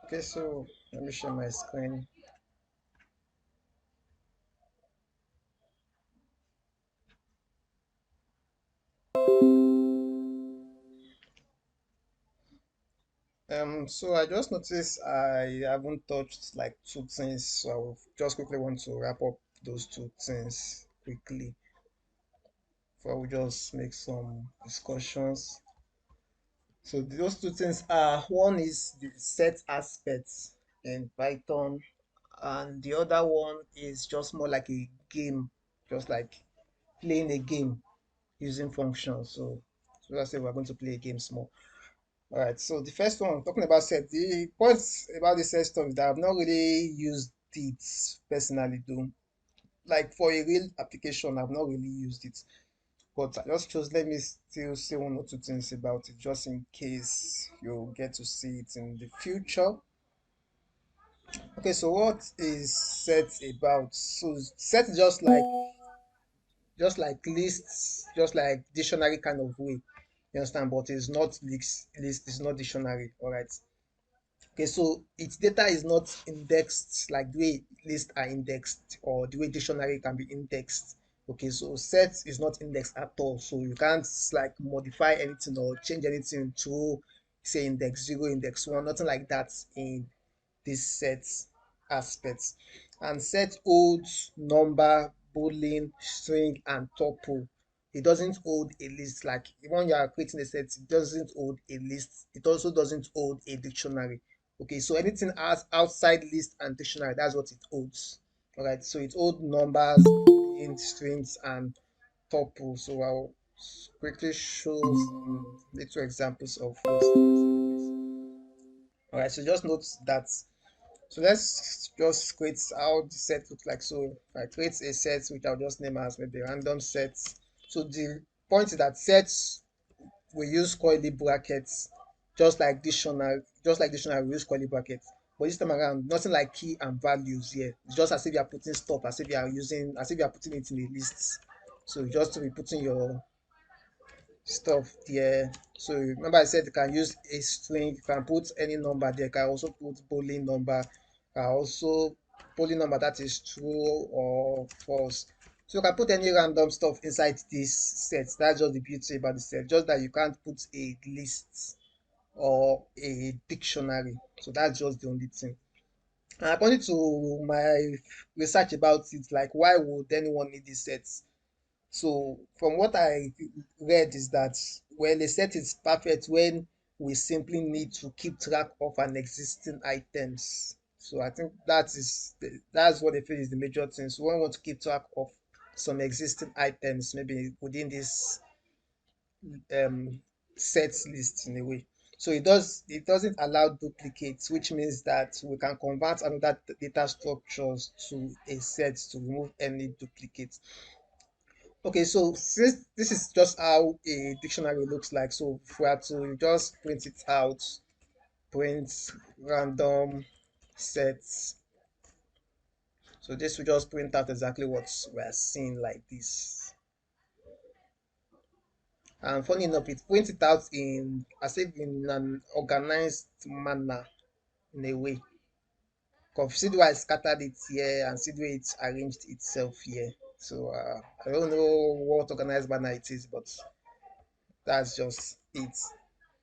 Okay, so let me share my screen. So I just noticed I haven't touched like two things, so I will just quickly want to wrap up those two things quickly before we just make some discussions. So those two things are one is the set aspects in Python, and the other one is just more like a game, just like playing a game using functions. So let's say we're going to play a game small. All right, so the first one, talking about set, the points about the set stuff is that I've not really used it personally, though. Like for a real application, I've not really used it. But I just chose, let me still say one or two things about it, just in case you get to see it in the future. Okay, so what is set about? So set is just like lists, just like dictionary kind of way. You understand? But it's not list, it's not dictionary. All right. Okay, so its data is not indexed like the way lists are indexed or the way dictionary can be indexed. Okay, so set is not indexed at all. So you can't like modify anything or change anything to say index zero, index one, nothing like that in this set aspects. And set holds number, boolean, string, and tuple. It doesn't hold a list. Like when you are creating a set, it doesn't hold a list. It also doesn't hold a dictionary. Okay, so anything as outside list and dictionary, that's what it holds. All right, so it holds numbers, boolean, strings, and tuple. So I'll quickly show some little examples of those things. All right, so just note that. So let's just create how the set looks like. So if I create a set which I'll just name as maybe random sets. So the point is that sets we use curly brackets just like dictionary we use curly brackets. But this time around, nothing like key and values here. It's just as if you are putting stuff, as if you are putting it in a list. So just to be putting your stuff there. So remember I said you can use a string, you can put any number there, you can also put boolean number, you can also boolean number that is true or false. So you can put any random stuff inside this set. That's just the beauty about the set, just that you can't put a list or a dictionary. So that's just the only thing. And according to my research about it, like why would anyone need these sets? So from what I read is that well, a set is perfect when we simply need to keep track of an existing items. So I think that's what I feel is the major thing. So when we want to keep track of some existing items, maybe within this um set list in a way. So it doesn't allow duplicates, which means that we can convert another data structures to a set to remove any duplicates. Okay, so since this is just how a dictionary looks like, so if we are to just print it out, print random sets. So this will just print out exactly what we are seeing like this. And funny enough, it prints it out in as if in an organized manner in a way. Because see the way I scattered it here and see the way it's arranged itself here. So I don't know what organized manner it is, but that's just it.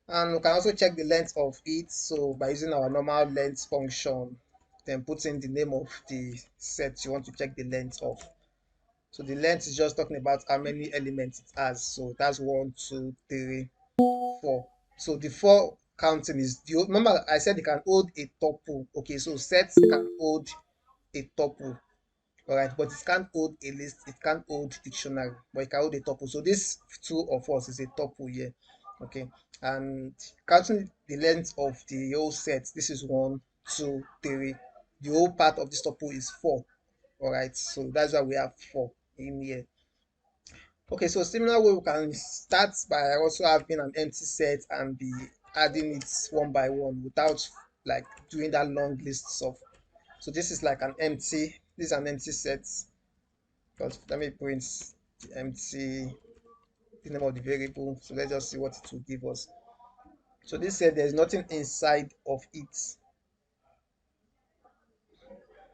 And we can also check the length of it. So by using our normal length function, then put in the name of the set you want to check the length of. So the length is just talking about how many elements it has. So that's one, two, three, four. So the four counting is the remember I said it can hold a tuple. Okay, so sets can hold a tuple. All right, but it can't hold a list, it can't hold dictionary, but it can hold a tuple. So this two of us is a tuple here. Okay, and counting the length of the whole set, this is one, two, three. The whole part of this tuple is four. All right, so that's why we have four in here. Okay, so similar way we can start by also having an empty set and be adding it one by one without like doing that long list of. So this is like an empty, this is an empty set. But let me print the empty the name of the variable. So let's just see what it will give us. So this said there's nothing inside of it.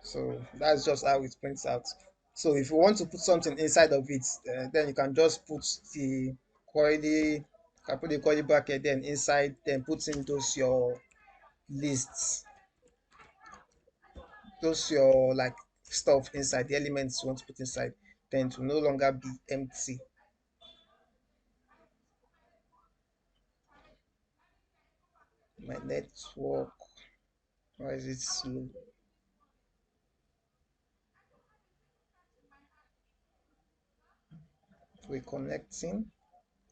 So that's just how it prints out. So if you want to put something inside of it, then you can just put the curly, can put the curly bracket then inside, then put in those your lists, those your like stuff inside, the elements you want to put inside, then to no longer be empty. My network, why is it slow? Reconnecting.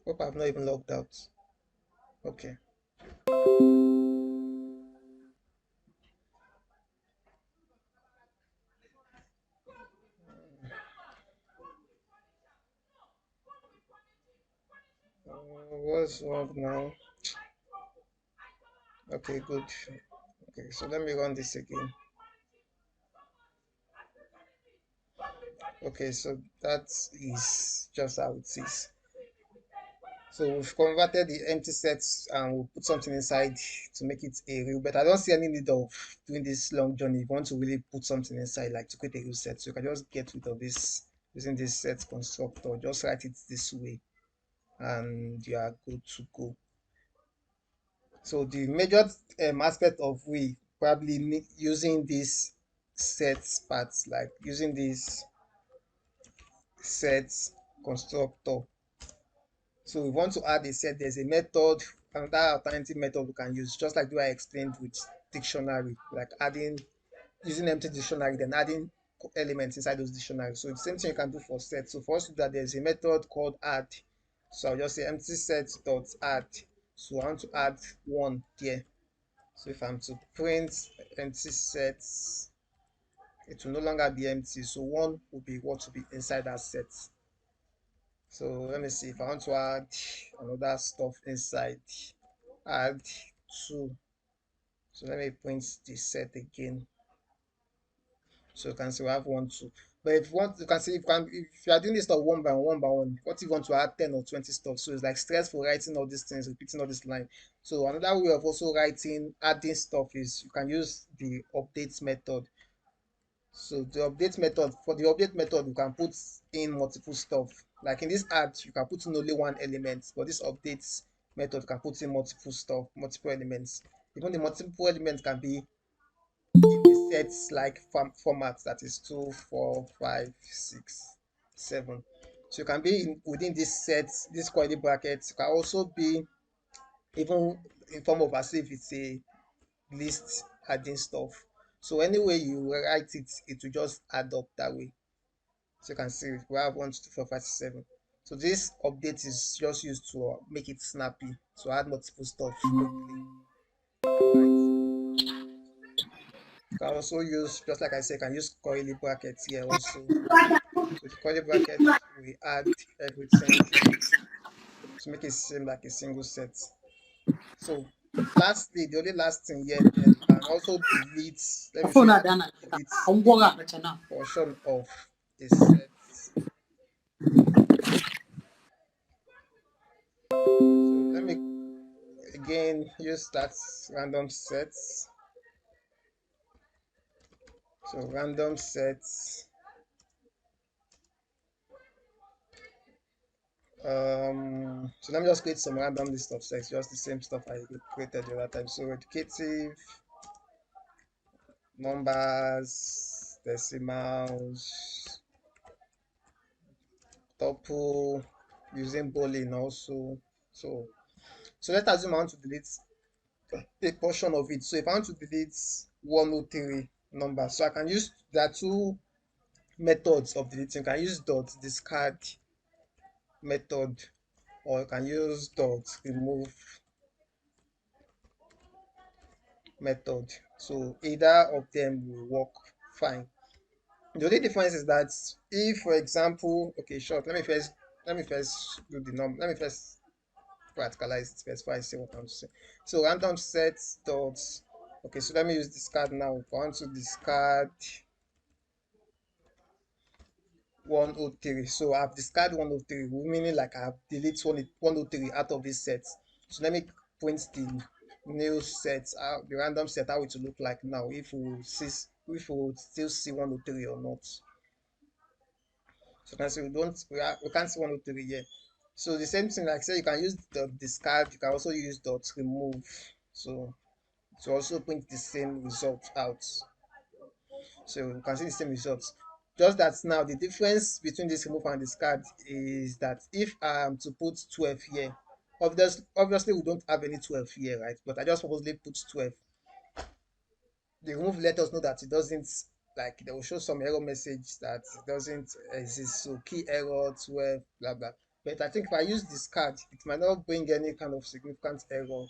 Hope I've not even logged out. Okay. What's wrong now? Okay, good. Okay, so let me run this again. Okay, so that is just how it is. So we've converted the empty sets and we'll put something inside to make it a real, but I don't see any need of doing this long journey. If you want to really put something inside, like to create a real set, so you can just get rid of this using this set constructor, just write it this way and you are good to go. So the major aspect of we probably using this set parts, like using this set constructor. So we want to add a set, there's a method, another alternative method we can use, just like the way I explained with dictionary, like adding, using empty dictionary, then adding elements inside those dictionaries. So the same thing you can do for set. So for us to do that, there's a method called add. So I'll just say empty set dot add. So I want to add one there. So if I'm to print empty sets, it will no longer be empty. So one will be what will be inside that set. So let me see if I want to add another stuff inside. Add two. So let me print the set again. So you can see we have one, two. But if you want, you can see if you are doing this stuff one by one, what if you want to add 10 or 20 stuff? So it's like stressful writing all these things, repeating all this line. So another way of also writing, adding stuff is you can use the update method. So the update method, for the update method, you can put in multiple stuff. Like in this add, you can put in only one element, but this updates method can put in multiple stuff, multiple elements. Even the multiple elements can be in the sets like format, that is 2, 4, 5, 6, 7. So you can be within this set, this curly brackets. You can also be even in form of as if it's a list adding stuff. So anyway you write it, it will just add up that way. So you can see we have 1, 2, 3, 4, 5, 6, 7. So this update is just used to make it snappy, to add multiple stuff quickly. You can also use, just like I said, you can use curly brackets here also. So the curly brackets we add everything to make it seem like a single set. So lastly, the only last thing here, then you can also delete. Let me show phone you how adana to delete ongwanga a bachana portion of a set. So let me again use that random sets. So random sets. So let me just create some random list of sets, just the same stuff I created the other time. So educative, numbers, decimals, tuple, using boolean also. So let's assume I want to delete a portion of it. So if I want to delete 103 numbers, so I can use, there are two methods of deleting. You can use dot discard method, or you can use dot remove method. So either of them will work fine. The only difference is that if, for example, okay, sure, let me first do the number. Let me first practicalize it first before I say what I want to say. So random set dots. Okay, so let me use discard now. If I want to discard 103, so I've discarded 103, meaning like I've deleted 103 out of this set. So let me print the new set, the random set, how it will look like now if we see if we would still see 103 or not. So you can see we can't see 103 here. So the same thing, like say you can use dot discard, you can also use dot remove. So to also print the same result out. So you can see the same results. Just that now the difference between this remove and discard is that if I am to put 12 here, obviously we don't have any 12 here, right? But I just purposely put 12. The remove let us know that it doesn't, like they will show some error message that it doesn't exist. So key error 12, blah blah. But I think if I use discard, it might not bring any kind of significant error.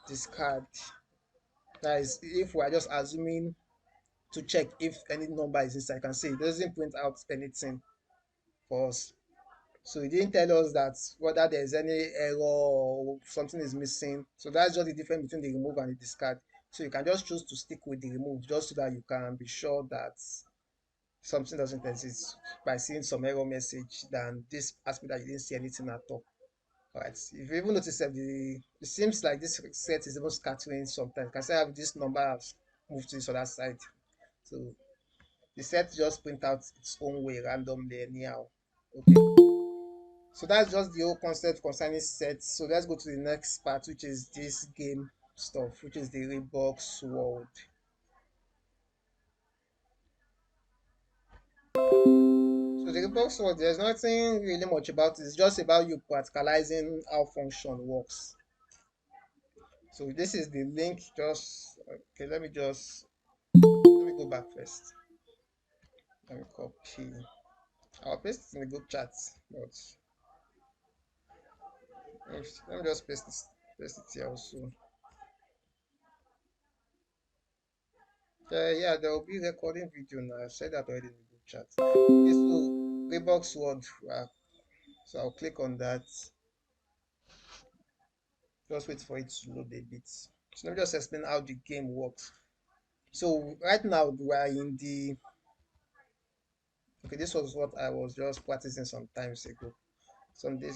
Discard. That is if we are just assuming to check if any number is inside. I can see it doesn't print out anything for us. So it didn't tell us that whether there's any error or something is missing. So that's just the difference between the remove and the discard. So you can just choose to stick with the remove just so that you can be sure that something doesn't exist by seeing some error message than this aspect that you didn't see anything at all. All right. If you even notice that it seems like this set is even scattering sometimes. You can say have this number has moved to this other side. So the set just print out its own way randomly anyhow. Okay. So that's just the whole concept concerning sets. So let's go to the next part, which is this game stuff, which is the Reeboks world. So the Reeboks world, there's nothing really much about it. It's just about you practicalizing how function works. So this is the link. Just okay. Let me go back first. Let me copy. I'll paste it in the group chat, but let me just paste it here also. Yeah, there will be recording video now. I said that already in the group chat. Okay, so Playbox Word. So I'll click on that. Just wait for it to load a bit. So let me just explain how the game works. So right now we are in the okay. This was what I was just practicing some days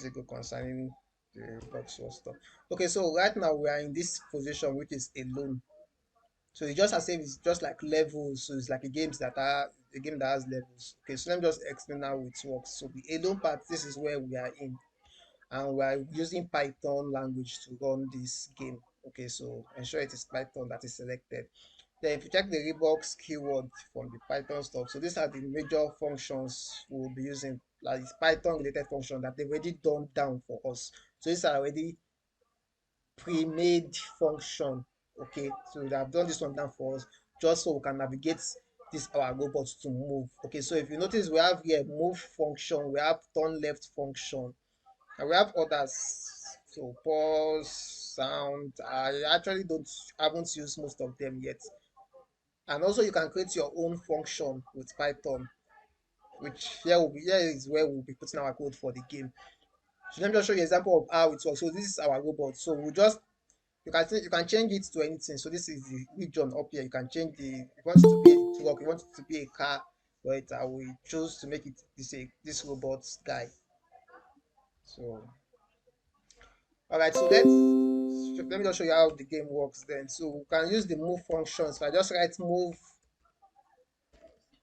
ago concerning the box word stuff. Okay, so right now we are in this position which is alone. So it's just as if it's just like levels. So it's like a game that has levels. Okay, so let me just explain how it works. So the alone part, this is where we are in, and we are using Python language to run this game. Okay, so ensure it is Python that is selected. Then if you check the Reeboks keyword from the Python stuff, so these are the major functions we'll be using, like Python related function that they've already done down for us. So these are already pre-made function. Okay, so they have done this one down for us just so we can navigate this our robot to move. Okay, so if you notice, we have here move function, we have turn left function, and we have others. So pause, sound. I actually don't haven't used most of them yet. And also you can create your own function with Python, which here is where we'll be putting our code for the game. So let me just show you an example of how it works. So this is our robot. So we just you can change it to anything. So this is the region up here. You can change the if you want it to be a truck, you want it to be a car, but I will choose to make it this robot guy. So all right, so let me just show you how the game works then. So we can use the move function. So I just write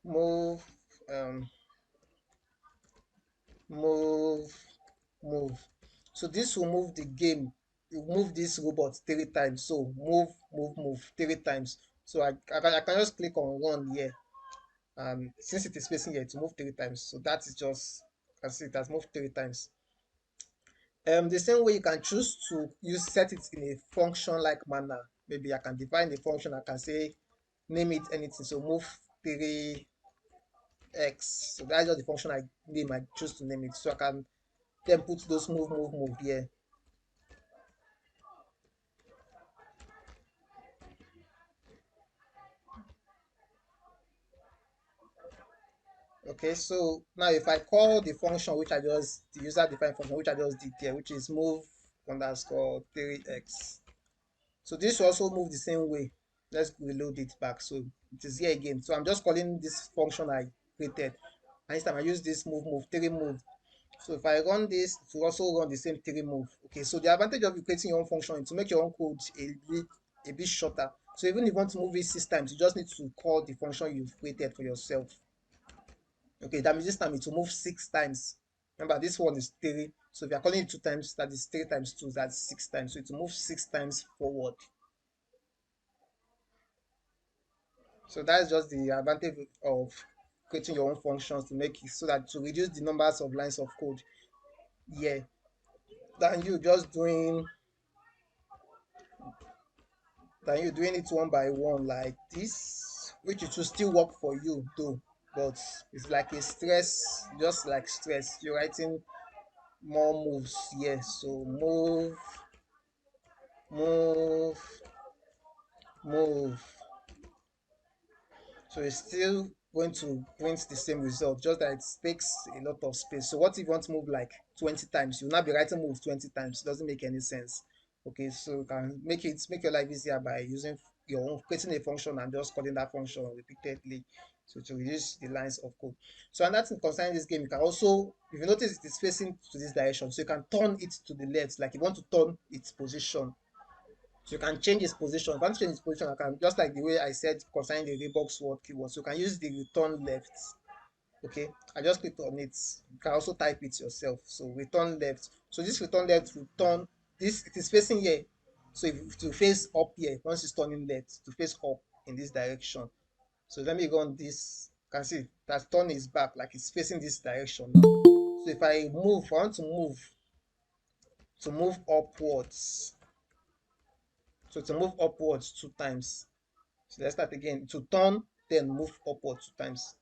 move, um, move, move. So this will move the game. You move this robot 3 times. So move 3 times. So I can just click on one here. Since it is facing here, to move 3 times. So that is just, I see it has moved 3 times. The same way you can choose to use set it in a function like manner. Maybe I can define the function. I can say name it anything. So move 3x. So that's just the function I choose to name it. So I can then put those move here. Okay, so now if I call the function the user defined function which I just did here, which is move underscore 3x. So this will also move the same way. Let's reload it back. So it is here again. So I'm just calling this function I created. And this time I use this move 3 move. So if I run this, it will also run the same 3 move. Okay, so the advantage of you creating your own function is to make your own code a bit shorter. So even if you want to move it 6 times, you just need to call the function you've created for yourself. Okay, that means this time it will move 6 times. Remember, this one is 3. So if you're calling it 2 times, that is 3 times 2, that's 6 times. So it will move 6 times forward. So that's just the advantage of creating your own functions to make it so that to reduce the numbers of lines of code. Yeah, than you just doing than you doing it one by one like this, which it will still work for you though, but it's like a stress, just like stress. You're writing more moves, yes. So move, move. So it's still going to print the same result, just that it takes a lot of space. So what if you want to move like 20 times? You'll not be writing move 20 times. It doesn't make any sense. Okay, so you can make your life easier by using your own, creating a function and just calling that function repeatedly. So to reduce the lines of code. So another thing concerning this game, you can also, if you notice it is facing to this direction, so you can turn it to the left, like you want to turn its position. So you can change its position. If I want to change its position, I can, just like the way I said concerning the Reeboks word keyword. So you can use the return left. Okay, I just clicked on it. You can also type it yourself. So return left. So this return left will turn this, it is facing here. So if to face up here, once it's turning left, to face up in this direction. So let me go on this. You can see that turn is back, like it's facing this direction now. So if I move, I want to move upwards. So to move upwards 2 times. So let's start again. To turn, then move upward 2 times.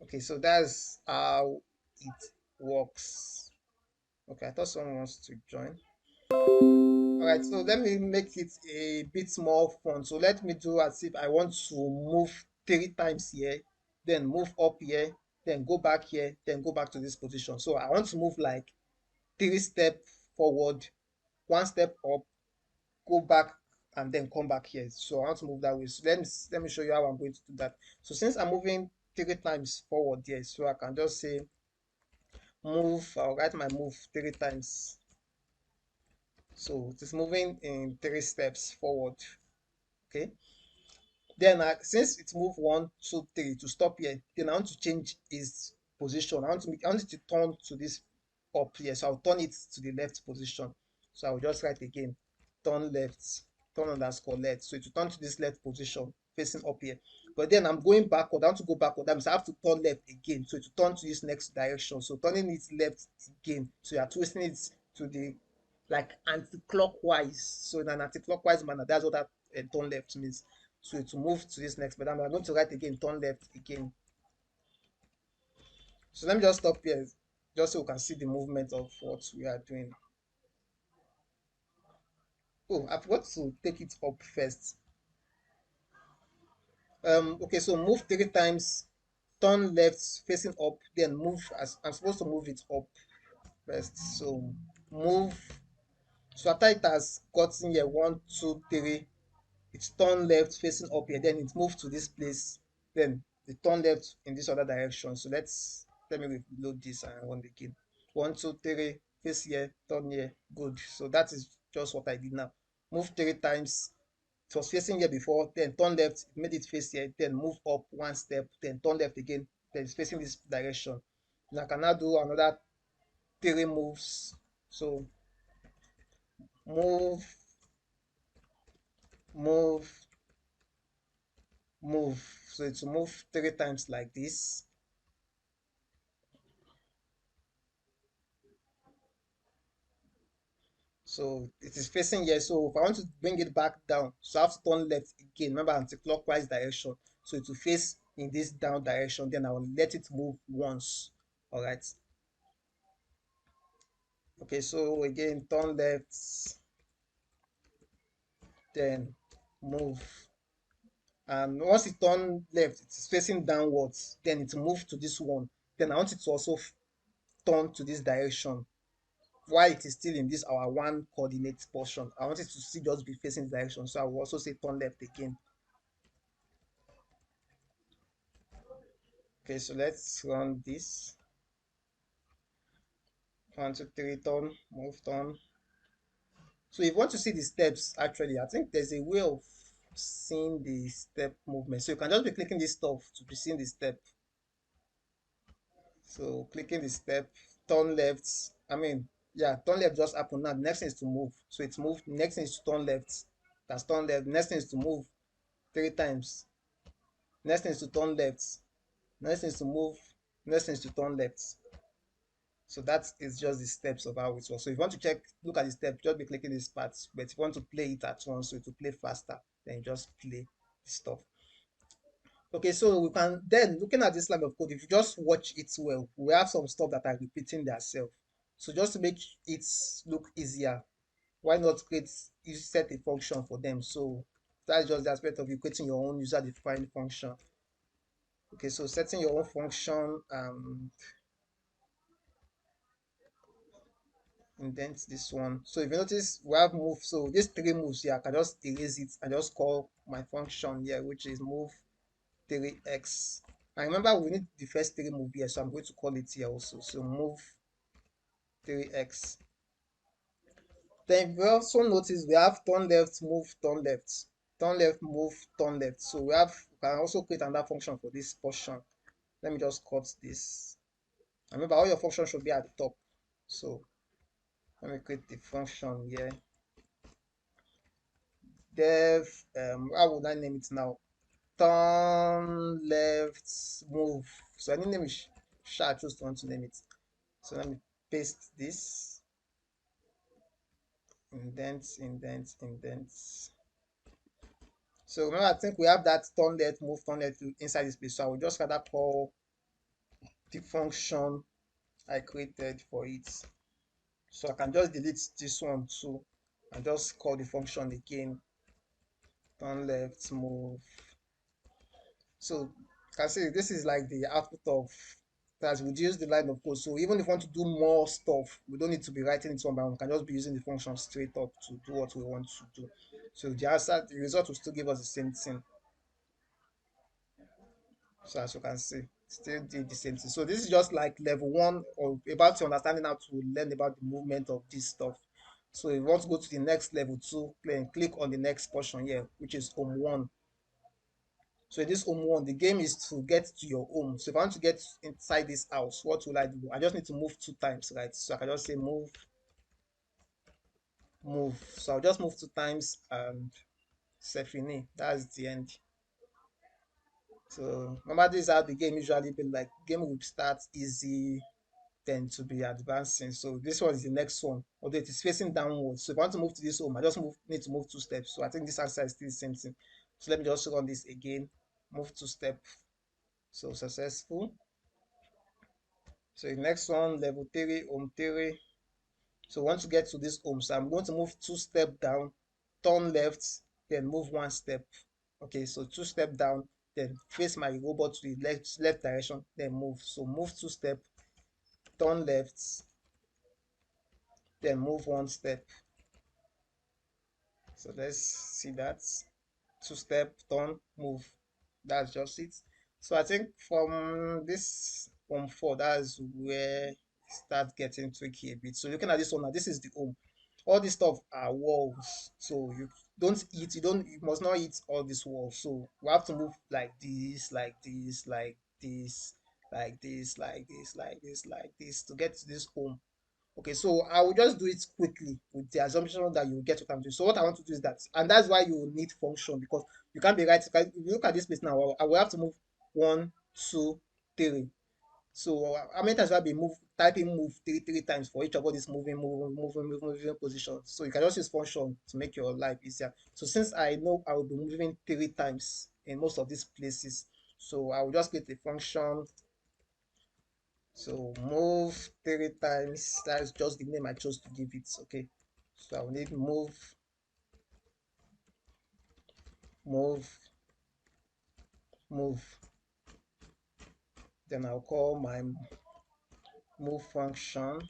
Okay, so that's how it works. Okay, I thought someone wants to join. All right, so let me make it a bit more fun. So let me do as if I want to move 3 times here, then move up here, then go back here, then go back to this position. So I want to move like 3 steps forward, 1 step up, go back, and then come back here. So I want to move that way. So let me show you how I'm going to do that. So since I'm moving 3 times forward here, so I can just say move. I'll write my move 3 times. So it is moving in 3 steps forward. Okay, then since it moved 1 2 3 to stop here, then I want to change its position. I want it to turn to this up here, so I'll turn it to the left position. So I'll just write again, turn left, turn underscore left. So it will turn to this left position facing up here. But then I'm going backward. I want to go backward. That means I have to turn left again. So it will turn to this next direction. So turning it left again. So you are twisting it to the like anti-clockwise. So in an anti-clockwise manner, that's what that turn left means. So to move to this next, but I'm going to write again, turn left again. So let me just stop here, just so we can see the movement of what we are doing. Oh, I forgot to take it up first. Okay, so move 3 times, turn left facing up, then move as I'm supposed to move it up first. So move. So after it has gotten here, 1 2 3, it's turn left facing up here, then it moves to this place, then it turn left in this other direction. So let me reload this and run again. 1 2 3, face here, turn here, good. So that is just what I did now. Move 3 times. It was facing here before, then turn left, made it face here, then move up 1 step, then turn left again, then it's facing this direction. And I can now do another 3 moves. So move, move, move. So it's to move 3 times like this. So it is facing here. So if I want to bring it back down, so I have to turn left again. Remember, anti-clockwise direction. So it will face in this down direction. Then I will let it move once. All right. Okay. So again, turn left, then move. And once it turn left, it is facing downwards. Then it move to this one. Then I want it to also turn to this direction while it is still in this our one coordinate portion. I want it to still just be facing this direction. So I will also say turn left again. Okay, so let's run this. 1 2 3, turn, move, turn. So if you want to see the steps, actually, I think there's a way of seeing the step movement. So you can just be clicking this stuff to be seeing the step. So clicking the step, turn left. I mean, yeah, turn left just happened now. The next thing is to move. So it's moved. The next thing is to turn left. That's turn left. The next thing is to move 3 times. Next thing is to turn left. Next thing is to move. Next thing is to turn left. So that is just the steps of how it works. So if you want to check, look at the steps, just be clicking these parts. But if you want to play it at once, so to play faster, then you just play the stuff. Okay, so we can then looking at this line of code, if you just watch it well, we have some stuff that are repeating themselves. So just to make it look easier, why not create you set a function for them? So that's just the aspect of you creating your own user-defined function. Okay, so setting your own function, indent this one. So if you notice, we have move. So these 3 moves here, I can just erase it and just call my function here, which is move 3x. And remember, we need the first 3 move here, so I'm going to call it here also. So move 3x. Then we also notice we have turn left, move, turn left. Turn left, move, turn left. So we can also create another function for this portion. Let me just cut this. Remember, all your functions should be at the top. So let me create the function here. Dev, how would I name it now? Turn left, move. So any name is I choose to want to name it. So let me paste this. Indent, indent, indent. So remember, I think we have that turn left, move, turn left inside this place. So I will just rather call the function I created for it. So I can just delete this one too and just call the function again. Turn left, move. So you can see this is like the output of that's reduced the line of code. So even if we want to do more stuff, we don't need to be writing it one by one. We can just be using the function straight up to do what we want to do. So the answer, the result will still give us the same thing. So as you can see, still did the same thing. So this is just like level 1 or about your understanding how to learn about the movement of this stuff. So if you want to go to the next level 2, then click on the next portion here, which is home 1. So in this home 1, the game is to get to your home. So if I want to get inside this house, what will I do? I just need to move 2 times, right? So I can just say move, move. So I'll just move 2 times and c'est fini. That's the end. So remember, this is how the game usually be like. Game will start easy, then to be advancing. So this one is the next one, although it is facing downwards. So if I want to move to this home, I just need to move 2 steps. So I think this answer is still the same thing. So let me just run this again. Move 2 steps. So successful. So the next one, level 3, home 3. So once you get to this home, so I'm going to move 2 steps down, turn left, then move 1 step. Okay, so 2 steps down, then face my robot to the left direction, then move. So move 2 steps, turn left, then move 1 step. So let's see that. 2 step, turn, move. That's just it. So I think from this home 4, that's where it starts getting tricky a bit. So looking at this one now, this is the home. All this stuff are walls. So you must not eat all these walls. So we have to move like this, like this, like this, like this, like this, like this, like this to get to this home. Okay, so I will just do it quickly with the assumption that you get what I'm doing. So what I want to do is that, and that's why you need function, because you can't be right. If you look at this place now, I will have to move 1, 2, 3. So how many times will I be typing move three times for each of all these moving positions? So you can just use function to make your life easier. So since I know I will be moving 3 times in most of these places, so I will just create a function. So move 3 times. That's just the name I chose to give it. Okay. So I will need move, move, move. Then I'll call my move function.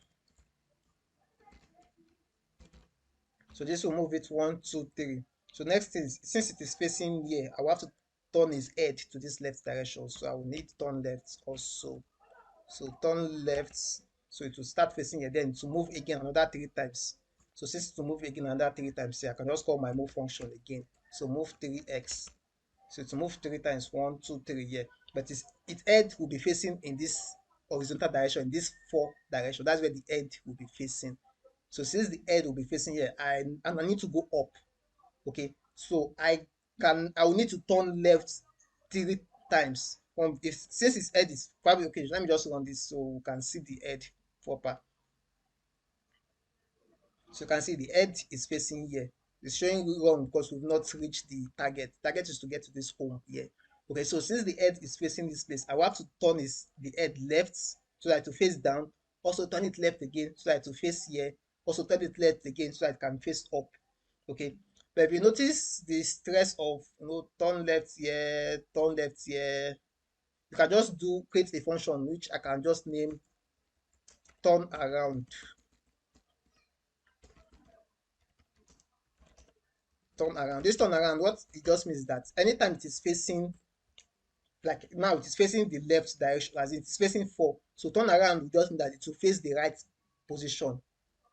So this will move it 1, 2, 3. So next is since it is facing here, I will have to turn his head to this left direction. So I will need turn left also. So turn left. So it will start facing here. Then to move again another 3 times. So since to move again another 3 times here, I can just call my move function again. So move 3x. So to move 3 times, 1, 2, 3 here. But its head will be facing in this horizontal direction, in this 4 direction. That's where the head will be facing. So since the head will be facing here, and I need to go up. Okay, so I will need to turn left 3 times. If since his head is probably okay, let me just run this so we can see the head proper. So you can see the head is facing here. It's showing wrong because we've not reached the target. Target is to get to this home here. Okay, so since the head is facing this place, I will have to turn the head left so that to face down. Also turn it left again so that to face here. Also turn it left again so that it can face up. Okay. But if you notice the stress of turn left here, turn left here, you can just create a function which I can just name turn around. Turn around. This turn around, what it just means is that anytime it is facing, like now it is facing the left direction, as it is facing 4. So turn around will just mean that it will face the right position.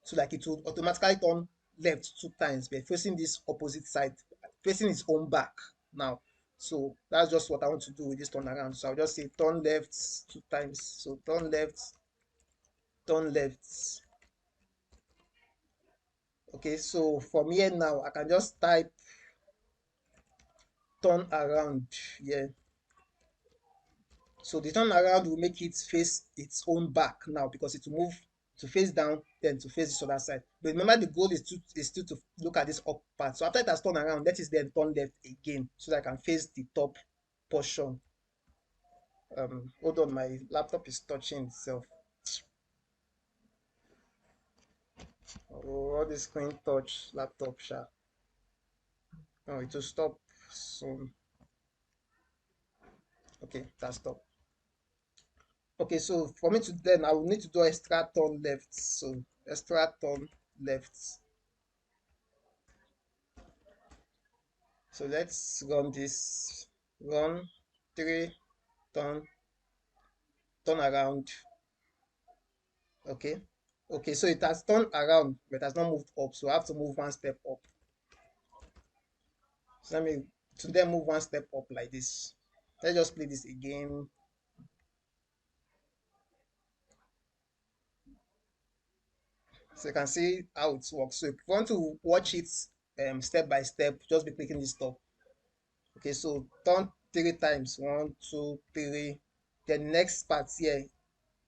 So like it will automatically turn left 2 times, but facing this opposite side, facing its own back now. So that's just what I want to do with this turn around. So I'll just say turn left 2 times. So turn left, turn left. Okay, so from here now, I can just type turn around here. So the turn around will make it face its own back now because it will move to face down, then to face this other side. But remember, the goal is still to look at this up part. So after it has turned around, let it then turn left again so that I can face the top portion. Hold on, my laptop is touching itself. Oh, all this screen touch laptop, sha. Oh, it will stop soon. Okay, that's stop. Okay, so for me to then I will need to do extra turn left. So extra turn left. So let's run this. Run 3, turn around. Okay. Okay, so it has turned around, but it has not moved up. So I have to move one step up. So let me to then move one step up like this. Let's just play this again. So you can see how it works. So if you want to watch it step by step, just be clicking this stop. Okay, so turn 3 times. 1, 2, 3. The next part here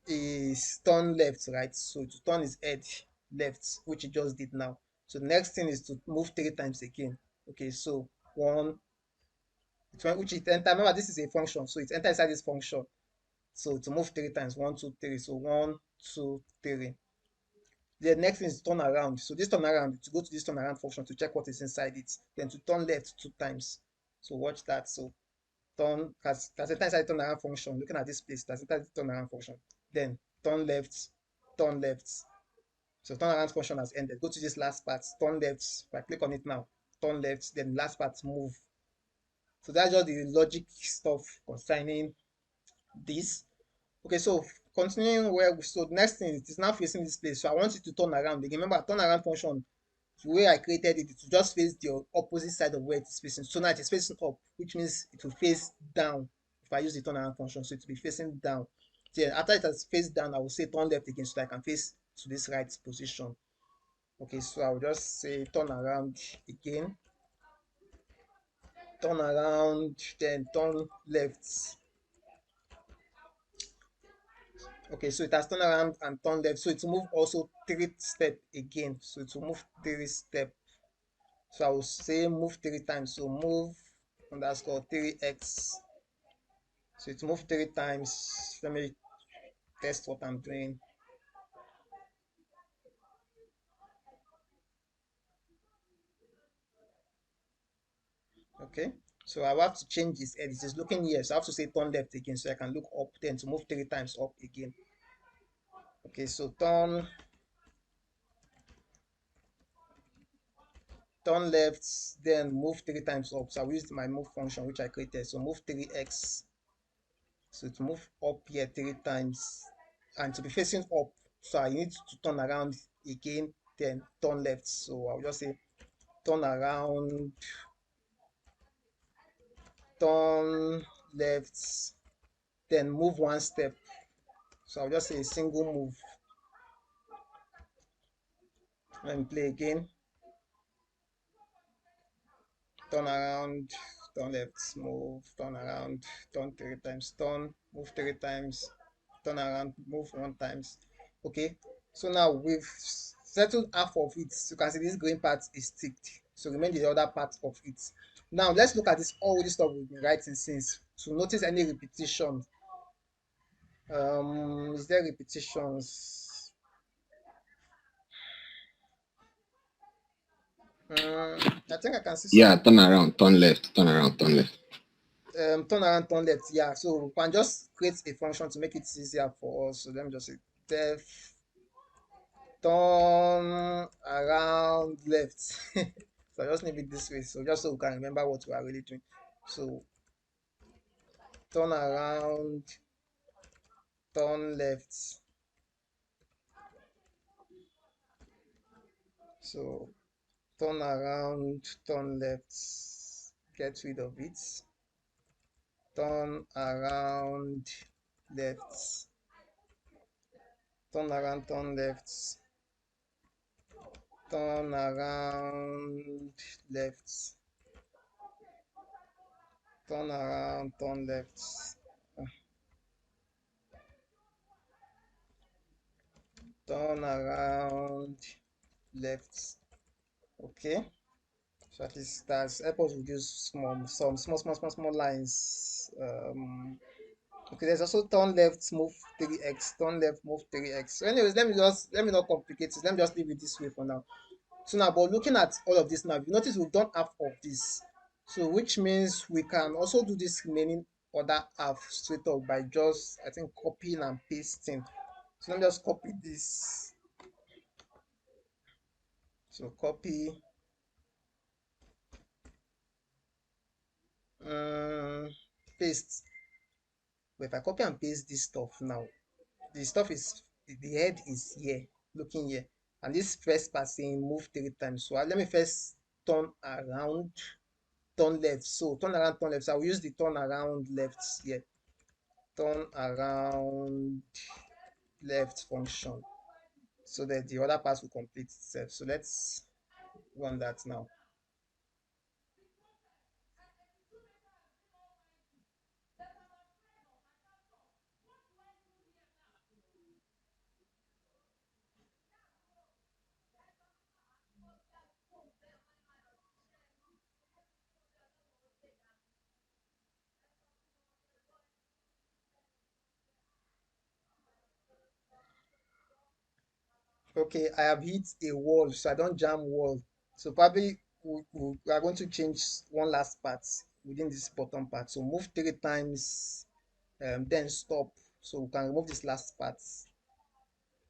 is turn left, right? So to turn his head left, which he just did now. So the next thing is to move 3 times again. Okay, so one, which it enter. Remember, this is a function, so it enter inside this function. So to move 3 times, 1, 2, 3. So 1, 2, 3. The next thing is turn around. So this turn around, to go to this turn around function to check what is inside it. Then to turn left 2 times. So watch that. So turn has enter inside turn around function. Looking at this place, that's enter the turn around function. Then turn left, turn left. So turn around function has ended. Go to this last part, turn left. If I click on it now, turn left, then last part move. So that's just the logic stuff concerning this. Okay, so continuing where so next thing it is now facing this place. So I want it to turn around again. Remember, turn around function, the way I created it, to just face the opposite side of where it is facing. So now it is facing up, which means it will face down. If I use the turn around function, so it will be facing down. So yeah, after it has faced down, I will say turn left again so that I can face to this right position. Okay, so I'll just say turn around again, turn around, then turn left. Okay, so it has turned around and turned left. So it will move also 3 step again. So it will move 3 step. So I will say move 3 times. So move underscore 3x. So it move 3 times. Let me test what I'm doing. Okay. So I have to change this head. It is looking here. So I have to say turn left again. So I can look up then to move 3 times up again. Okay, so turn left, then move 3 times up. So I will use my move function which I created. So move 3x. So to move up here 3 times and to be facing up. So I need to turn around again then turn left. So I'll just say turn around, turn left, then move one step. So I'll just say a single move. Let me play again. Turn around, turn left, move, turn around, turn three times, turn, move three times, turn around, move one times. Okay, so now we've settled half of it. You can see this green part is ticked, so remain the other part of it. Now let's look at this all this stuff we've been writing since to notice any repetition. Is there repetitions? I think I can see Yeah, some. turn around, turn left, turn around, turn left. Turn around, turn left. Yeah, so we can just create a function to make it easier for us. So let me just say def turn around left. So I just leave it this way. So just so we can remember what we are really doing. So turn around, turn left. So turn around, turn left. Get rid of it. Turn around left. Turn around, turn left. Turn around left. Turn around, turn left. Turn around left. Okay. So at least that's help us reduce small lines. Okay, there's also turn left, move 3x, turn left, move 3x. So anyways, let me not complicate it. Let me just leave it this way for now. So now, but looking at all of this now, you notice we've done half of this. So which means we can also do this remaining other half straight up by just, I think, copying and pasting. So let me just copy this. So copy, paste. But if I copy and paste this stuff now, the stuff is, the head is here, looking here. And this first part saying move 3 times. So let me first turn around, turn left. So turn around, turn left. So I will use the turn around left here. Turn around left function so that the other part will complete itself. So let's run that now. Okay, I have hit a wall, so I don't jam wall. So probably we are going to change one last part within this bottom part. So move 3 times, then stop. So we can remove this last part.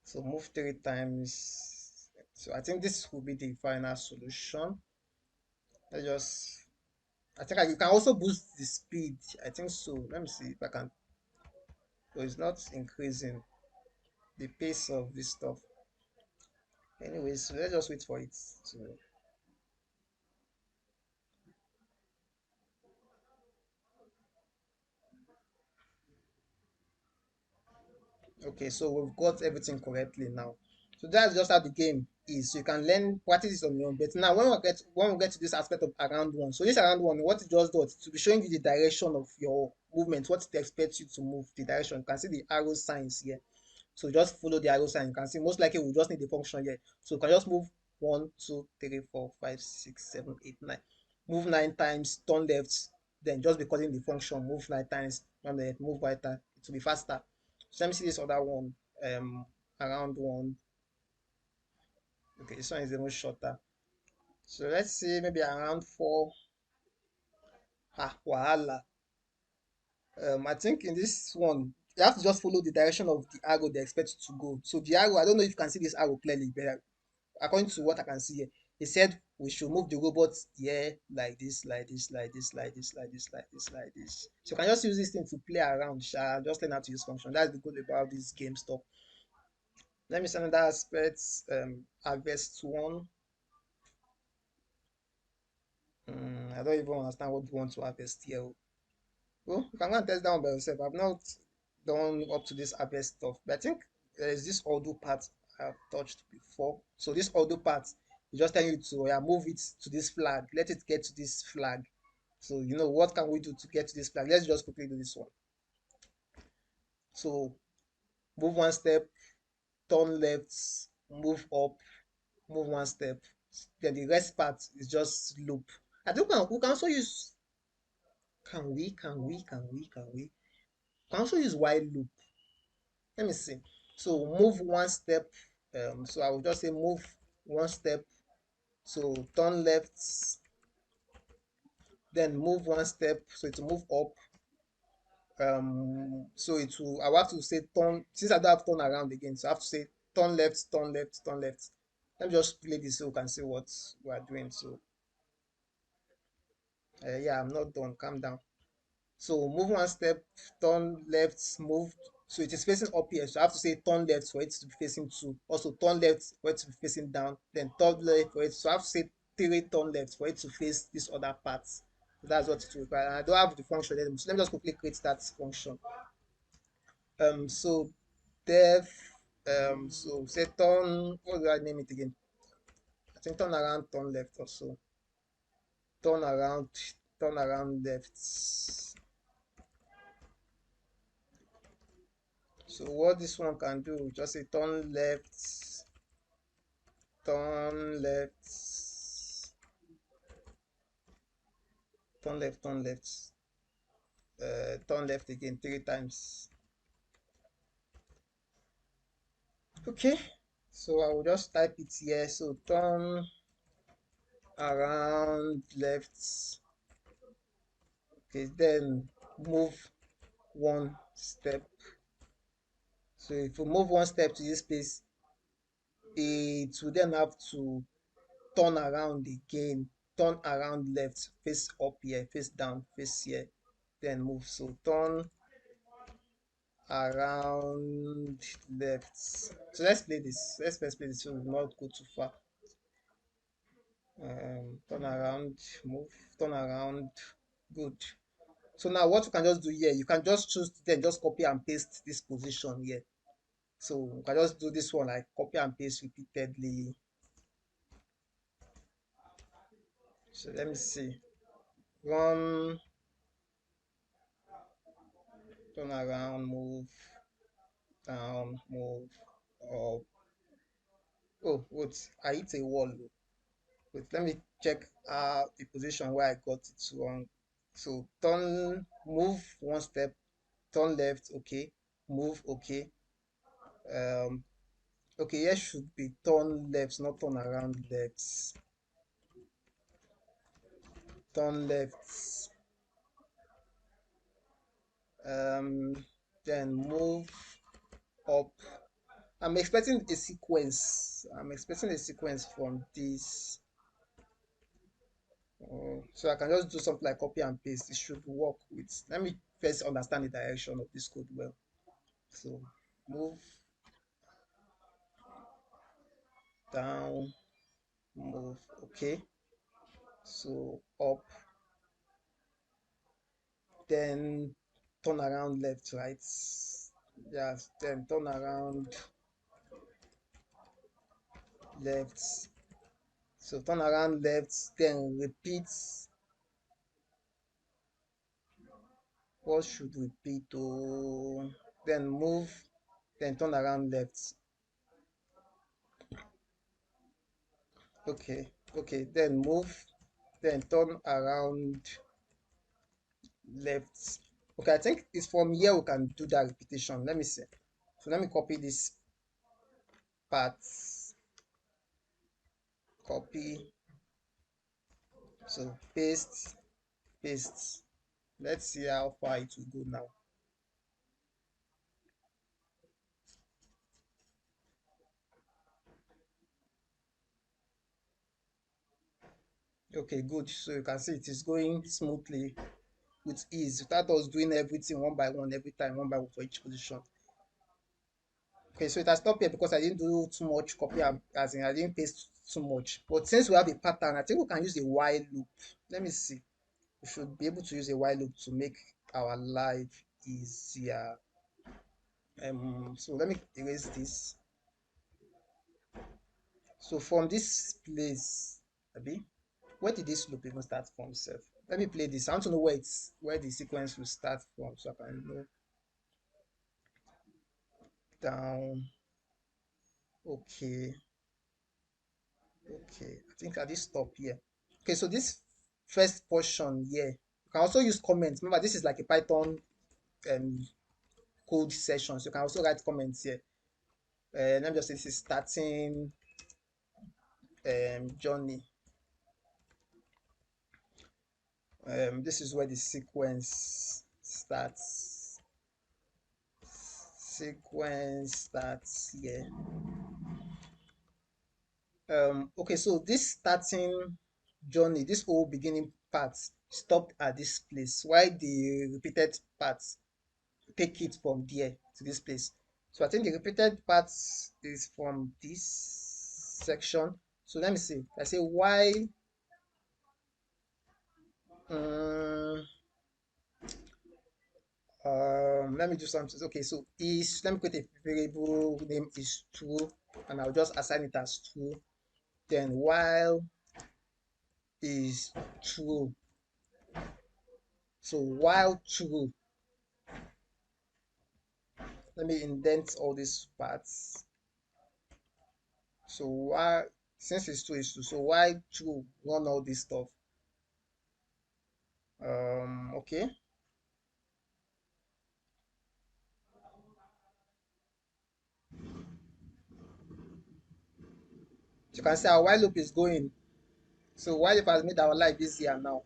So move 3 times. So I think this will be the final solution. Let's just, I think you can also boost the speed. I think so. Let me see if I can. So it's not increasing the pace of this stuff. Anyways, so let's just wait for it to. Okay, so we've got everything correctly now. So that's just how the game is. So you can learn practice this on your own. But now when we get to this aspect of around one, so this around one, what it just does to be showing you the direction of your movement, what it expects you to move, the direction. You can see the arrow signs here. So just follow the arrow sign. You can see most likely we just need the function here. So you can just move 1, 2, 3, 4, 5, 6, 7, 8, 9. Move 9 times, turn left, then just be calling the function, move 9 times, turn left, move right, it will be faster. So let me see this other one. Around one. Okay, this one is even shorter. So let's see maybe around four. Wahala. I think in this one, you have to just follow the direction of the arrow they expect you to go. So the arrow, I don't know if you can see this arrow clearly, but according to what I can see here, he said we should move the robot here like this, like this, like this, like this, like this, like this, like this. So you can just use this thing to play around. Just learn how to use function. That's the good about this game stuff. Let me see another aspect. Harvest one. I don't even understand what you want to harvest here. Well, you can go and test that one by yourself. I've not done up to this harvest stuff, but I think there is this audio part I've touched before. So this audio part is just telling you to, yeah, move it to this flag. Let it get to this flag. So you know what can we do to get to this flag? Let's just quickly do this one. So move one step, turn left, move up, move one step. Then the rest part is just loop. I think we can also use, can we can also use while loop. Let me see. So move one step. So I will just say move one step. So turn left, then move one step. So it will move up. So it will, I will have to say turn, since I don't have turn around again. So I have to say turn left, turn left, turn left. Let me just play this so we can see what we are doing. So yeah, I'm not done. Calm down. So move one step, turn left, move. So it is facing up here. So I have to say turn left for it to be facing two. Also turn left for it to be facing down. Then turn left for it. So I have to say three turn left for it to face this other part. So that's what it will require. And I don't have the function anymore. So let me just quickly create that function. So def so say turn, what do I name it again? I think turn around, turn left also. Turn around, turn around left. So what this one can do, just say turn left, turn left, turn left, turn left again three times. Okay, so I will just type it here. So turn around left. Okay, then move one step. So if we move one step to this place, it will then have to turn around again, turn around left, face up here, face down, face here, then move. So turn around left. So let's play this. Let's first play this so we will not go too far. Turn around, move, turn around. Good. So now what you can just do here, you can just choose to then just copy and paste this position here. So you can just do this one like copy and paste repeatedly. So let me see. Run, turn around, move down, move up. Oh, wait, I hit a wall. Wait, let me check the position where I got it wrong. So turn, move one step, turn left, okay, move, okay. Um, okay, here should be turn left, not turn around left. Turn left. Then move up. I'm expecting a sequence. I'm expecting a sequence from this. So I can just do something like copy and paste. It should work with. Let me first understand the direction of this code well. So move down, move, okay. So up, then turn around left, right. Yes, then turn around left. So turn around left, then repeat. What should repeat? Oh, then move, then turn around left. Okay, okay, then move, then turn around left. Okay, I think it's from here we can do that repetition. Let me see. So let me copy this part, copy, so paste, paste. Let's see how far it will go now. Okay, good. So you can see it is going smoothly with ease without us doing everything one by one every time, one by one for each position. Okay, so it has stopped here because I didn't do too much copy as in I didn't paste too much. But since we have a pattern, I think we can use a while loop. Let me see. We should be able to use a while loop to make our life easier. So let me erase this. So from this place, Abi, where did this loop even start from, self? Let me play this. I want to know where the sequence will start from, so I can know down. Okay, okay. I think I did stop here. Okay, so this first portion here, you can also use comments. Remember, this is like a Python um code session, so you can also write comments here. Let me just say this is starting journey. This is where the sequence starts. Sequence starts here. Okay, so this starting journey, this whole beginning part stopped at this place. Why the repeated parts take it from there to this place? So I think the repeated parts is from this section. So let me see. I say why. Um, Let me do something. Okay, so is let me create a variable name is true, and I'll just assign it as true. Then while is true. So while true, let me indent all these parts. So while since it's true, it's true. So while true, run all this stuff. Okay. So you can see our while loop is going. So while loop has made our life easier now,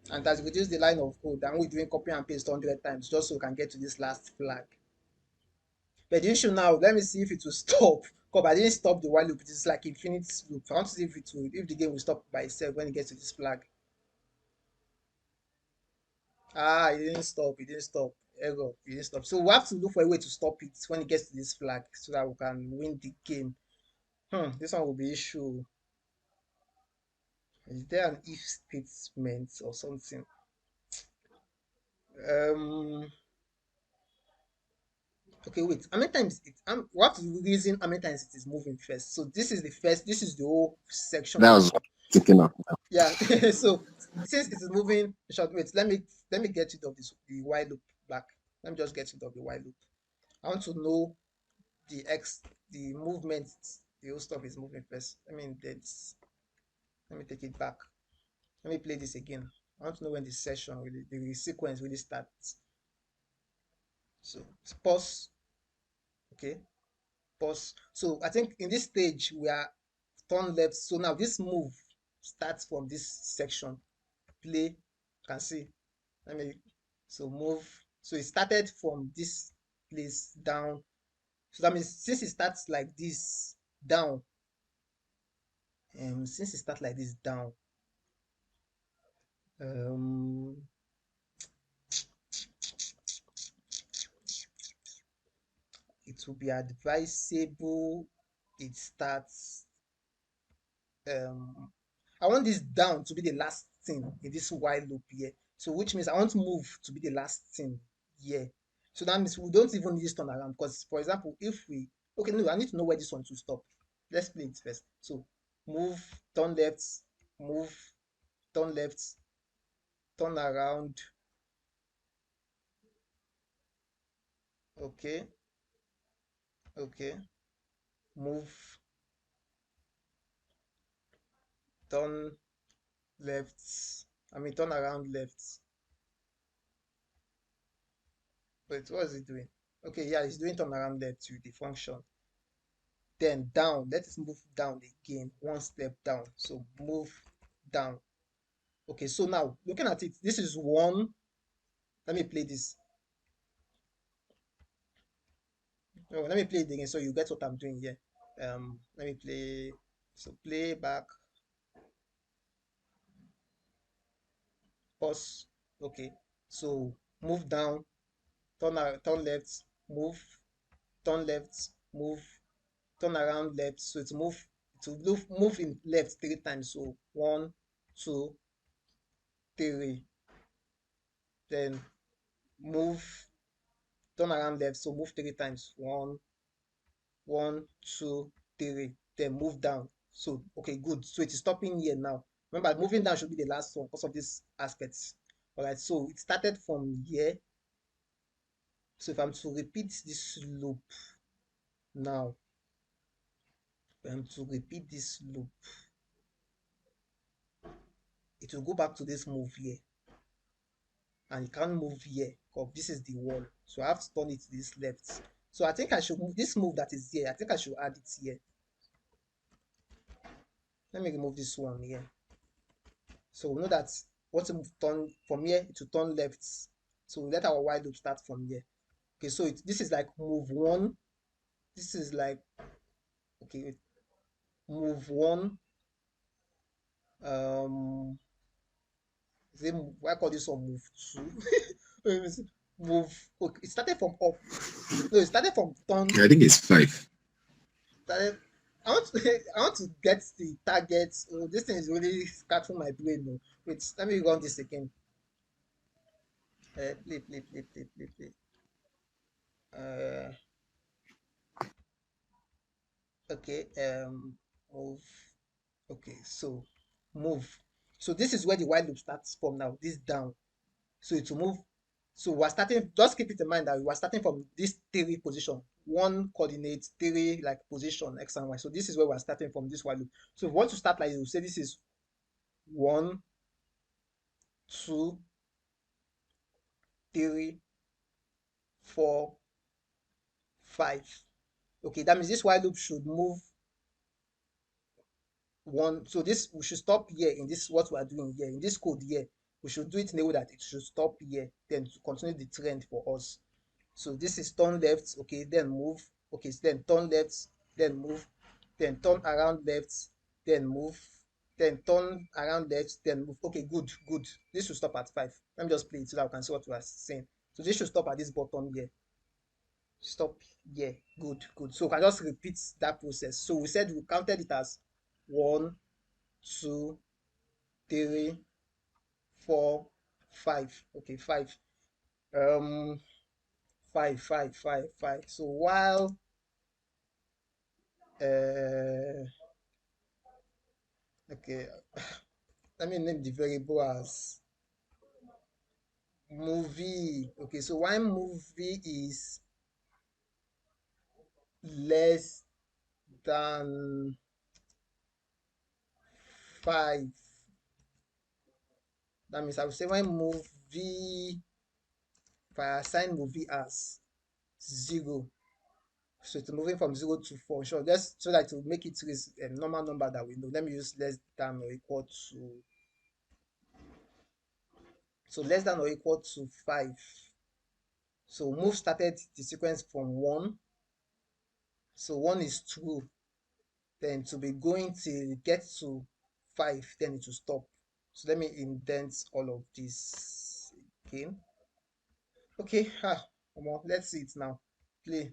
and has reduced the line of code, and we're doing copy and paste 100 times just so we can get to this last flag. But the issue now, let me see if it will stop. Because I didn't stop the while loop. It is like infinite loop. I want to see if the game will stop by itself when it gets to this flag. Ah, it didn't stop. It didn't stop. Error. It didn't stop. So we have to look for a way to stop it when it gets to this flag so that we can win the game. This one will be issue. Is there an if statement or something? Um. Okay, wait. How many times it? We have to reason how many times it is moving first. So this is the first. This is the whole section That of was taken off. yeah. So since it is moving short, wait. Let me get rid of this the while loop back. Let me just get rid of the while loop. I want to know the x the movement the whole stuff is moving first. Let me take it back. Let me play this again. I want to know when the session really the sequence really starts. So pause. Okay, pause. So I think in this stage we are turn left. So now this move starts from this section. Play. You can see. Let me so move. So it started from this place down. So that means since it starts like this down, since it starts like this down, um, it will be advisable it starts. Um, I want this down to be the last thing in this while loop here. So which means I want move to be the last thing here. So that means we don't even need this turn around because, for example, if we okay, no, I need to know where this one to stop. Let's play it first. So move, turn left, move, turn left, turn around. Okay, okay, move, turn left. Turn around left. Wait, what is it doing? Okay, yeah, it's doing turn around left with the function. Then down, let's move down again, one step down. So move down. Okay, so now looking at it, this is one. Let me play this. Oh, let me play it again so you get what I'm doing here. Let me play. So play back, pause. Okay, so move down, turn left, move. turn left, move, turn around left. So it move, to move in left three times. So one, two, three. Then move, turn around left. So move three times. One, one, two, three. Then move down. So okay, good. So it is stopping here now. Remember, moving down should be the last one because of these aspects. All right. So it started from here. So if I'm to repeat this loop now, if I'm to repeat this loop, it will go back to this move here, and it can't move here because this is the wall. So I have to turn it to this left. So I think I should move this move that is here. I think I should add it here. Let me remove this one here. So we know that what to move turn from here to turn left. So let our while loop start from here. Okay, so this is like move one. This is like okay, move one. Um, why call this one move two? Let me see. Move. Okay, it started from up. No, it started from turn. I think it's 5. Started. I want to get the target. Oh, this thing is really scattering my brain. No. Wait, let me run this again. Play. Uh, okay. Move. Okay, so move. So this is where the while loop starts from now. This down. So it will move. So we're starting. Just keep it in mind that we are starting from this three position. One coordinate, three like position x and y. So this is where we're starting from this while loop. So if we want to start like this, we'll say this is one, two, three, four, five. Okay, that means this while loop should move one. So this we should stop here in this what we are doing here in this code here. We should do it in a way that it should stop here, then to continue the trend for us. So this is turn left, okay, then move, okay, so then turn left, then move, then turn around left, then move, then turn around left, then move. Okay, good. This should stop at 5. Let me just play it so that we can see what we are saying. So this should stop at this bottom here. Stop here. Good. So we can just repeat that process. So we said we counted it as one, two, three, four, five. Okay, five. Um, five. So while okay, let me name the variable as movie. Okay, so while movie is less than 5, that means I will say when movie, if I assign movie as 0, so it's moving from 0 to 4. Sure, let's so that to make it a normal number that we know. Let me use less than or equal to, so less than or equal to 5. So move started the sequence from 1. So 1 is true. Then to be going till it gets to 5, then it will stop. So let me indent all of this again. Okay, let's see it now. Play.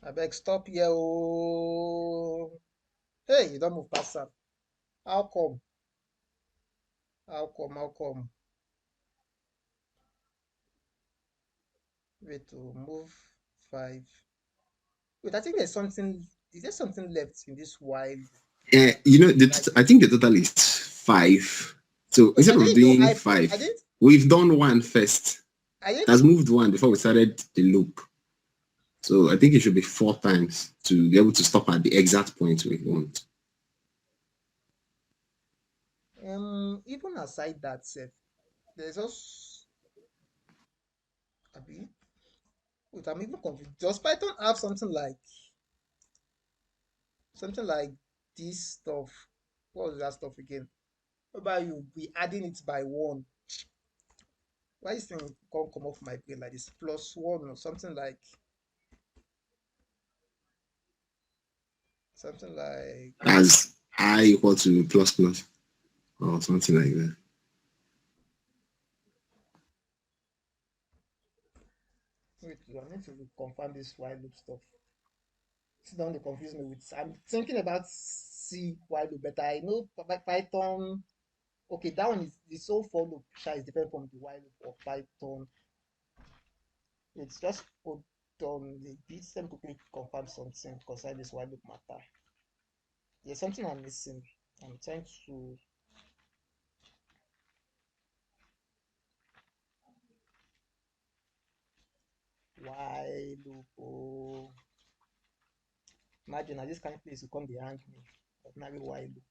I beg stop here. Oh, hey, you don't move past that. How come? How come? Wait to move 5. Wait, I think there's something. Is there something left in this while? Like, I think the total is 5. So wait, I instead of didn't do doing I put. I 5, didn't. we've done one first. I It has didn't. moved one before we started the loop. So I think it should be 4 times to be able to stop at the exact point we want. Even aside that, Seth, there's also. Abi, wait, I'm even confused. Does Python have something like something like this stuff. What was that stuff again? What about you be adding it by one? Why is thing can't come off my brain like this? Plus one or something like As I equal to plus plus or something like that. wait, I need to confirm this while loop stuff. Sit down, they confuse me with. I'm thinking about C while loop, but I know Python. Okay, that one is the so for loop sha is different from the while loop of Python. It's just hold on the bit. Let me quickly confirm something concerning this while loop matter. There's something I'm missing. I'm trying to while loop. Oh, imagine at this kind of place you come behind me. Ordinary while loop.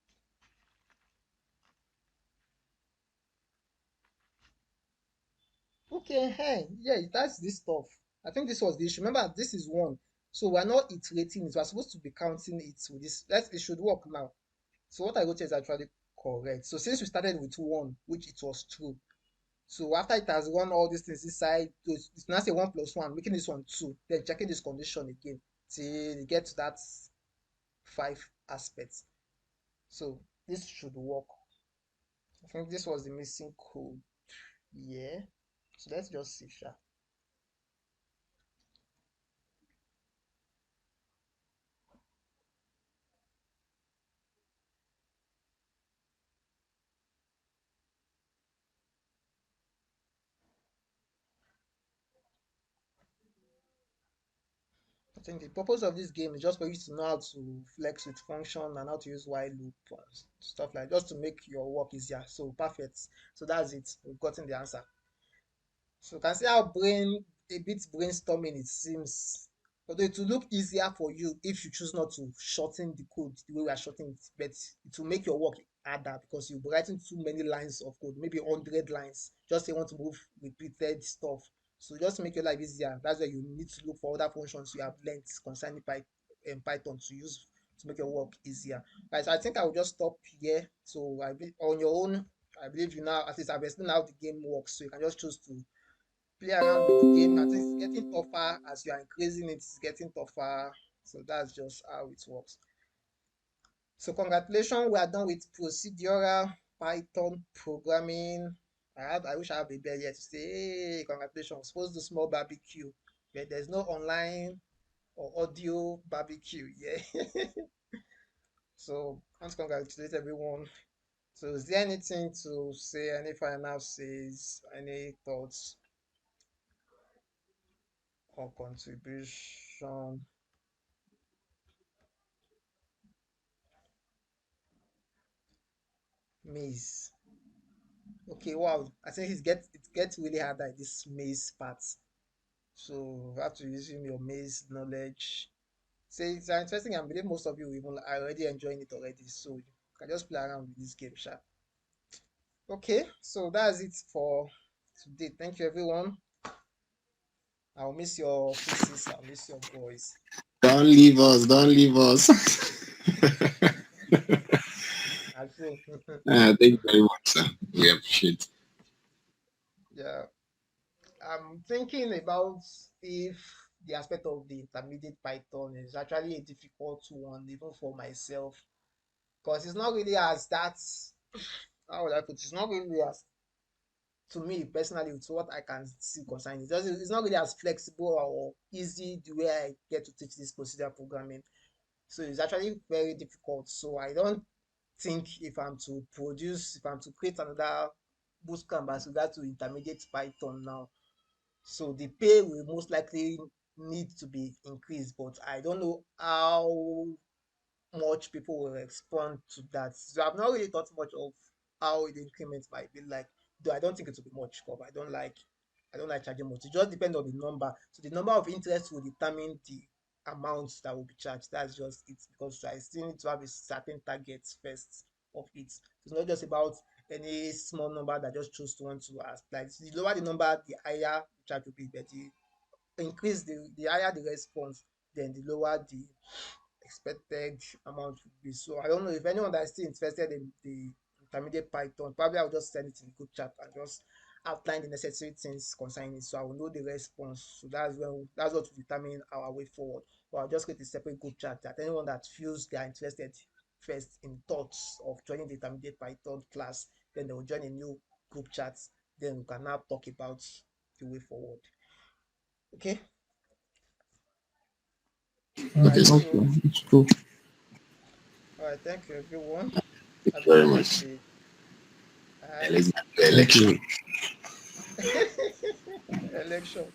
Okay, hey, yeah, that's this stuff. I think this was the issue. Remember, this is one. So we're not iterating it. We're supposed to be counting it with this. It should work now. So what I wrote here is actually correct. So since we started with one, which it was true. So after it has run all these things inside, so it's now say one plus one, making this one two, then checking this condition again till you get to that five aspects. So this should work. I think this was the missing code. Yeah. So let's just see, sha. I think the purpose of this game is just for you to know how to flex with function and how to use while loop and stuff like just to make your work easier. So perfect. So that's it. We've gotten the answer. So you can see how a bit brainstorming it seems. Although it will look easier for you if you choose not to shorten the code the way we are shortening it, but it will make your work harder because you'll be writing too many lines of code, maybe 100 lines. Just say you want to move repeated stuff. So just to make your life easier, that's why you need to look for other functions you have learned concerning Python to use to make your work easier. Right, so I think I will just stop here. So on your own, I believe you now, at least I've explained how the game works. So you can just choose to play around with the game. I think it's getting tougher as you are increasing it, it's getting tougher. So that's just how it works. So congratulations, we are done with procedural Python programming. I wish I have a bell here to say, hey, congratulations, supposed to do small barbecue. But there's no online or audio barbecue. Yeah. So I want to congratulate everyone. So is there anything to say, any final says, any thoughts or contribution? Maze. Okay, wow. I think it gets really hard at this maze part. So you have to use your maze knowledge. Say it's interesting. I believe most of you even are already enjoying it already. So you can just play around with this game, sha. Okay, so that's it for today. Thank you, everyone. I'll miss your faces. I'll miss your voice. Don't leave us. Don't leave us. I feel. Thank you very much, sir. We appreciate. Yeah. I'm thinking about if the aspect of the intermediate Python is actually a difficult one, even for myself, because it's not really as that. How would I put it? It's not really as to me personally, with what I can see concerning it. It's not really as flexible or easy the way I get to teach this procedure programming. So it's actually very difficult. So I don't think if I'm to create another bootcamp as regard to intermediate Python now, so the pay will most likely need to be increased, but I don't know how much people will respond to that. So I've not really thought much of how the increment might be like. Though I don't think it will be much, because I don't like charging much. It just depends on the number. So the number of interest will determine the amount that will be charged. That's just it. Because I still need to have a certain target first of it. So it's not just about any small number that just choose to want to ask. Like the lower the number, the higher the charge will be. But the higher the response, then the lower the expected amount would be. So I don't know if anyone that is still interested in the intermediate Python, probably I'll just send it in the group chat and just outline the necessary things concerning it, so I will know the response. So that's what will determine our way forward. But I'll just create a separate group chat that anyone that feels they are interested first in thoughts of joining the intermediate Python class, then they will join a new group chat. Then we can now talk about the way forward. Okay. All Okay, right. so So it's cool. all right. Thank you, everyone. Thank Have you a very great much. day. Yeah, Bye. let's do Thank election. you. Election.